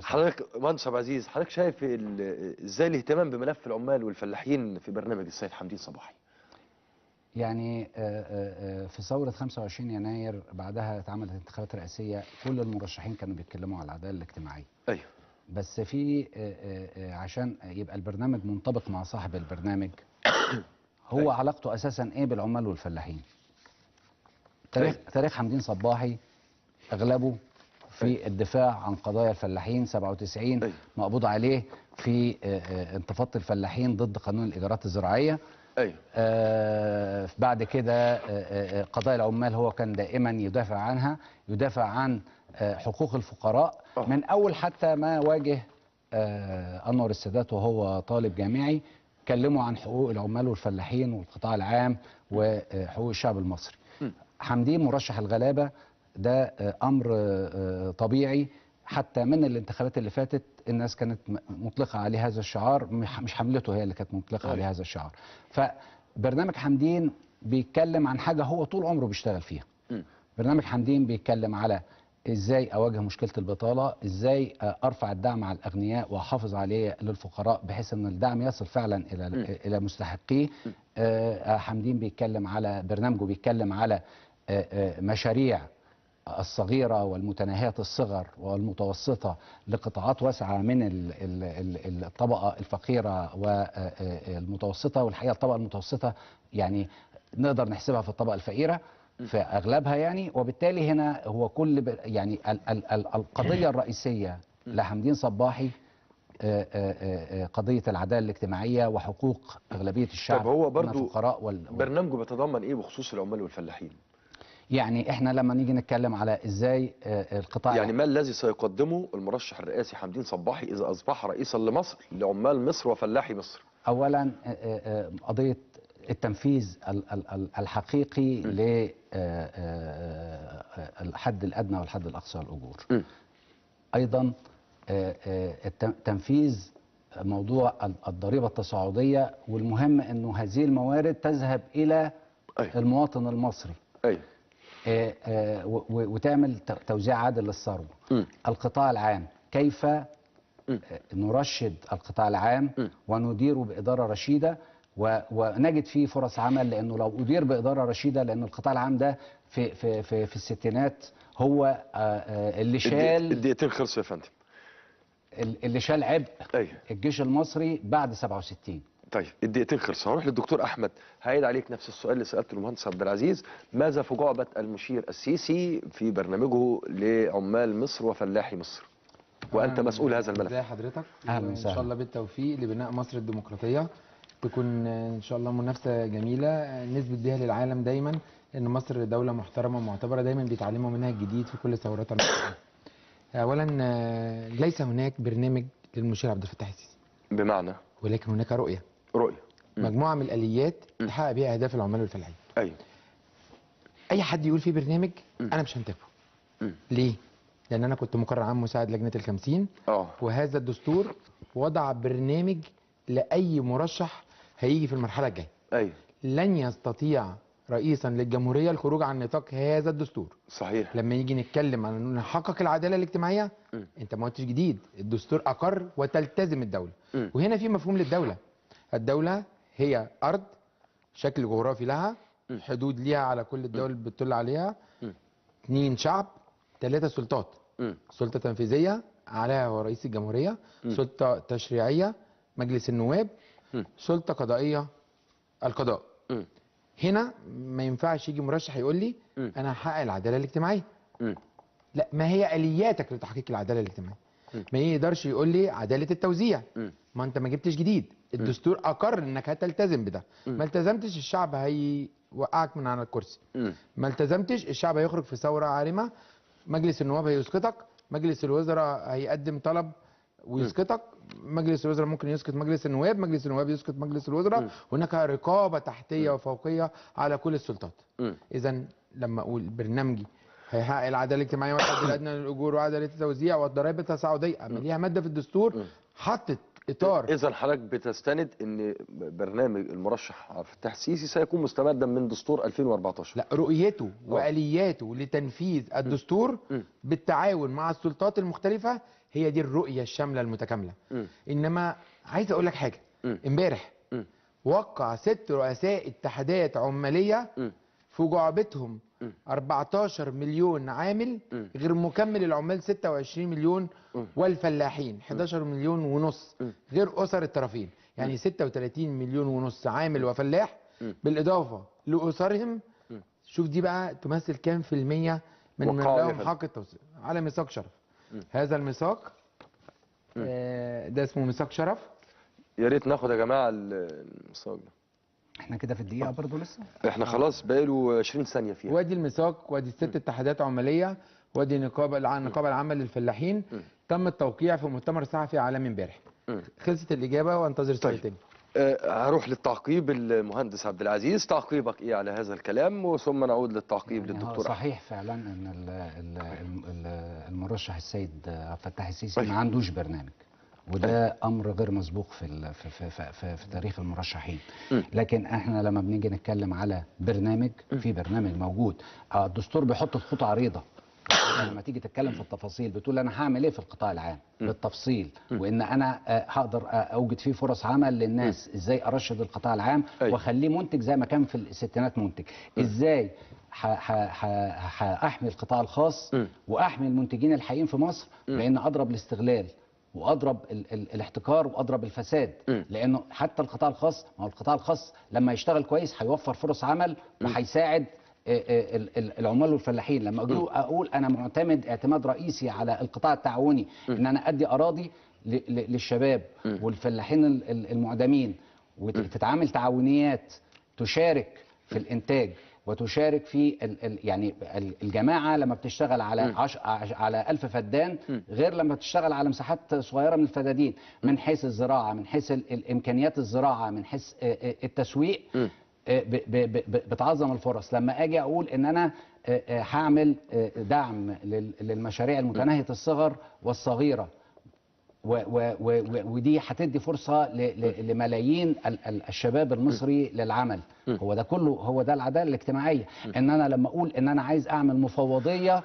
حضرتك مهندس عبد العزيز، حضرتك شايف ازاي الاهتمام بملف العمال والفلاحين في برنامج السيد حمدين صباحي؟ يعني في ثورة 25 يناير بعدها اتعملت انتخابات رئاسية، كل المرشحين كانوا بيتكلموا على العدالة الاجتماعية. ايوه. بس في عشان يبقى البرنامج منطبق مع صاحب البرنامج، هو أيوة. علاقته اساسا ايه بالعمال والفلاحين؟ أيوة. تاريخ حمدين صباحي اغلبه في أيوة. الدفاع عن قضايا الفلاحين. 97 أيوة. مقبوض عليه في انتفاضة الفلاحين ضد قانون الإيجارات الزراعية. ايوه. بعد كده قضايا العمال هو كان دائما يدافع عنها، يدافع عن حقوق الفقراء من أول حتى ما واجه أنور السادات وهو طالب جامعي، كلموا عن حقوق العمال والفلاحين والقطاع العام وحقوق الشعب المصري. حمدين مرشح الغلابة ده أمر طبيعي، حتى من الانتخابات اللي فاتت الناس كانت مطلقة عليه هذا الشعار، مش حملته هي اللي كانت مطلقة عليه هذا الشعار. فبرنامج حمدين بيتكلم عن حاجة هو طول عمره بيشتغل فيها. برنامج حمدين بيتكلم على ازاي اواجه مشكلة البطالة، ازاي ارفع الدعم على الاغنياء واحافظ عليه للفقراء بحيث ان الدعم يصل فعلا الى مستحقيه. حمدين بيتكلم على برنامجه، بيتكلم على مشاريع الصغيرة والمتناهية الصغر والمتوسطة لقطاعات واسعة من الطبقة الفقيرة والمتوسطة. والحقيقة الطبقة المتوسطة يعني نقدر نحسبها في الطبقة الفقيرة في أغلبها يعني. وبالتالي هنا هو كل يعني القضية الرئيسية لحمدين صباحي قضية العدالة الاجتماعية وحقوق أغلبية الشعب. طب هو برضو الفقراء برنامجه بيتضمن ايه بخصوص العمال والفلاحين؟ يعني احنا لما نيجي نتكلم على ازاي القطاع، يعني ما الذي سيقدمه المرشح الرئاسي حمدين صباحي اذا اصبح رئيسا لمصر لعمال مصر وفلاحي مصر؟ اولا قضية التنفيذ الحقيقي للحد الادنى والحد الاقصى للاجور. ايضا تنفيذ موضوع الضريبة التصاعدية، والمهم انه هذه الموارد تذهب الى المواطن المصري. ايوه. وتعمل توزيع عادل للثروة. القطاع العام، كيف نرشد القطاع العام ونديره بإدارة رشيدة ونجد فيه فرص عمل، لأنه لو أدير بإدارة رشيدة، لأن القطاع العام ده في الستينات هو اللي شال الدقيقتين خلصوا يا فندم. اللي شال عبء الجيش المصري بعد 67. طيب الدقيقتين خلصوا، هروح للدكتور احمد. هعيد عليك نفس السؤال اللي سالته المهندس عبد العزيز، ماذا في جعبه المشير السيسي في برنامجه لعمال مصر وفلاحي مصر؟ وانت مسؤول هذا الملف. ازي حضرتك؟ اهلا وان شاء الله بالتوفيق لبناء مصر الديمقراطيه، تكون ان شاء الله منافسه جميله نثبت بها للعالم دايما ان مصر دوله محترمه ومعتبره، دايما بيتعلموا منها الجديد في كل ثورات المصريه. اولا ليس هناك برنامج للمشير عبد الفتاح السيسي بمعنى، ولكن هناك رؤيه مجموعه من الاليات تحقق بها اهداف العمال والفلاحين. ايوه. اي حد يقول فيه برنامج انا مش هنتبعه. ليه؟ لان انا كنت مقرر عام مساعد لجنه ال50، وهذا الدستور وضع برنامج لاي مرشح هيجي في المرحله الجايه. ايوه. لن يستطيع رئيسا للجمهوريه الخروج عن نطاق هذا الدستور. صحيح. لما يجي نتكلم عن ان نحقق العداله الاجتماعيه، انت ما قلتش جديد، الدستور اقر وتلتزم الدوله. وهنا في مفهوم للدوله. الدوله هي ارض، شكل جغرافي لها، حدود ليها على كل الدول اللي بتطل عليها، 2 شعب، 3 سلطات. سلطه تنفيذيه عليها هو رئيس الجمهوريه، سلطه تشريعيه مجلس النواب، سلطه قضائيه القضاء. هنا ما ينفعش يجي مرشح يقول لي انا هحقق العداله الاجتماعيه. لا، ما هي الياتك لتحقيق العداله الاجتماعيه؟ ما يقدرش يقول لي عداله التوزيع، ما انت ما جبتش جديد، الدستور اقر انك هتلتزم بده. ما التزمتش الشعب هيوقعك من على الكرسي. ما التزمتش الشعب هيخرج في ثوره عارمه، مجلس النواب هيسقطك، مجلس الوزراء هيقدم طلب ويسقطك، مجلس الوزراء ممكن يسقط مجلس النواب، مجلس النواب يسقط مجلس الوزراء. هناك رقابه تحتيه وفوقيه على كل السلطات. اذا لما اقول برنامجي هيحقق العداله الاجتماعيه والحد الادنى للاجور وعداله التوزيع والضرائب التصاعديه، اما ليها ماده في الدستور حطت اطار. اذا حضرتك بتستند ان برنامج المرشح عبد الفتاح السيسي سيكون مستمدا من دستور 2014؟ لا، رؤيته والياته لتنفيذ الدستور بالتعاون مع السلطات المختلفه هي دي الرؤيه الشامله المتكامله. انما عايز اقول لك حاجه، امبارح وقع 6 رؤساء اتحادات عماليه في جعبتهم 14 مليون عامل غير مكمل العمال 26 مليون، والفلاحين 11 مليون ونص غير اسر الطرفين، يعني 36 مليون ونص عامل وفلاح بالاضافه لاسرهم. شوف دي بقى تمثل كام في المية من لهم حق التوصيل على ميثاق شرف. هذا الميثاق ده اسمه ميثاق شرف. يا ريت ناخد يا جماعه الميثاق ده. احنا كده في الدقيقه برضه لسه، احنا خلاص بقاله 20 ثانيه فيها. وادي الميثاق، وادي ال6 اتحادات عماليه، وادي النقابه العامه للفلاحين. تم التوقيع في مؤتمر صحفي عالمي امبارح. خلصت الاجابه وانتظر سؤال تاني. هروح للتعقيب المهندس عبد العزيز، تعقيبك ايه على هذا الكلام وثم نعود للتعقيب يعني للدكتور صحيح فعلا ان المرشح السيد عبد الفتاح السيسي ما عندوش برنامج، وده امر غير مسبوق في تاريخ المرشحين. لكن احنا لما بنيجي نتكلم على برنامج، في برنامج موجود. الدستور بيحط خطوط عريضه. لما تيجي تتكلم في التفاصيل بتقول انا هعمل ايه في القطاع العام بالتفصيل، وان انا هقدر اوجد فيه فرص عمل للناس، ازاي ارشد القطاع العام واخليه منتج زي ما كان في الستينات منتج، ازاي هاحمي القطاع الخاص واحمي المنتجين الحقيقيين في مصر، لان اضرب الاستغلال واضرب الاحتكار واضرب الفساد. لانه حتى القطاع الخاص، ما هو القطاع الخاص لما يشتغل كويس هيوفر فرص عمل وهيساعد العمال والفلاحين. لما اقول انا معتمد اعتماد رئيسي على القطاع التعاوني، ان انا ادي اراضي للشباب والفلاحين المعدمين، وتتعامل تعاونيات تشارك في الانتاج وتشارك في يعني الجماعه لما بتشتغل على 1000 فدان غير لما تشتغل على مساحات صغيره من الفدادين، من حيث الزراعه، من حيث الامكانيات الزراعه، من حيث التسويق. بتعظم الفرص. لما اجي اقول ان انا هعمل دعم للمشاريع المتناهيه الصغر والصغيره، ودي هتدي فرصه لملايين الشباب المصري للعمل. هو ده كله، هو ده العداله الاجتماعيه. ان انا لما اقول ان انا عايز اعمل مفوضيه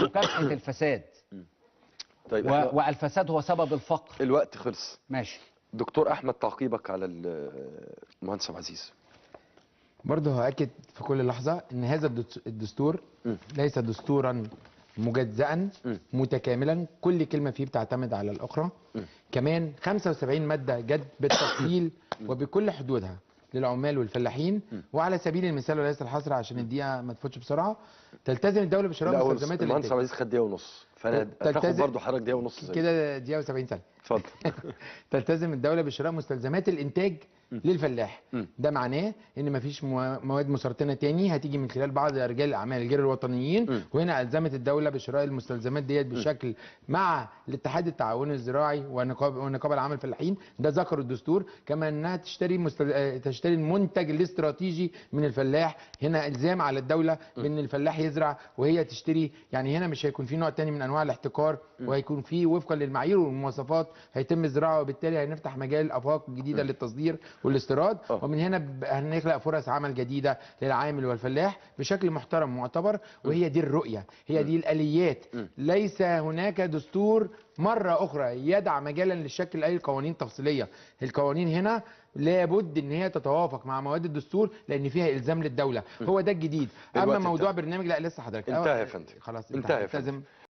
لمكافحه الفساد، طيب والفساد هو سبب الفقر. الوقت خلص. ماشي دكتور احمد، تعقيبك على المهندس عبد العزيز. برضه هأكد في كل لحظة ان هذا الدستور ليس دستورا مجزأ متكاملا، كل كلمة فيه بتعتمد على الأخرى. كمان 75 مادة جد بالتفصيل وبكل حدودها للعمال والفلاحين. وعلى سبيل المثال وليس الحصر عشان الدقيقة ما تفوتش بسرعة، تلتزم الدولة بشراء مستلزمات المهندس عبد العزيز خد دقيقة ونص، فأنا هتاخد برضه حضرتك دقيقة ونص كده، دقيقة و70 ثانية. اتفضل. تلتزم الدولة بشراء مستلزمات الإنتاج للفلاح. ده معناه ان مفيش مواد مسرطنه تاني هتيجي من خلال بعض رجال الاعمال غير الوطنيين. وهنا الزمت الدوله بشراء المستلزمات ديت بشكل مع الاتحاد التعاوني الزراعي ونقابه العمل الفلاحين، ده ذكر الدستور. كما انها تشتري المنتج الاستراتيجي من الفلاح. هنا الزام على الدوله بان الفلاح يزرع وهي تشتري. يعني هنا مش هيكون في نوع تاني من انواع الاحتكار، وهيكون في وفقا للمعايير والمواصفات هيتم الزراعه، وبالتالي هنفتح مجال افاق جديده للتصدير والاستيراد. ومن هنا هنخلق فرص عمل جديده للعامل والفلاح بشكل محترم معتبر. وهي دي الرؤيه، هي دي الاليات. ليس هناك دستور مره اخرى يدع مجالا للشكل اي قوانين تفصيليه. القوانين هنا لابد ان هي تتوافق مع مواد الدستور لان فيها الزام للدوله. هو ده الجديد. اما موضوع برنامج لا لسه حضرتك انتهى يا فندم. خلاص انتهى يا فندم.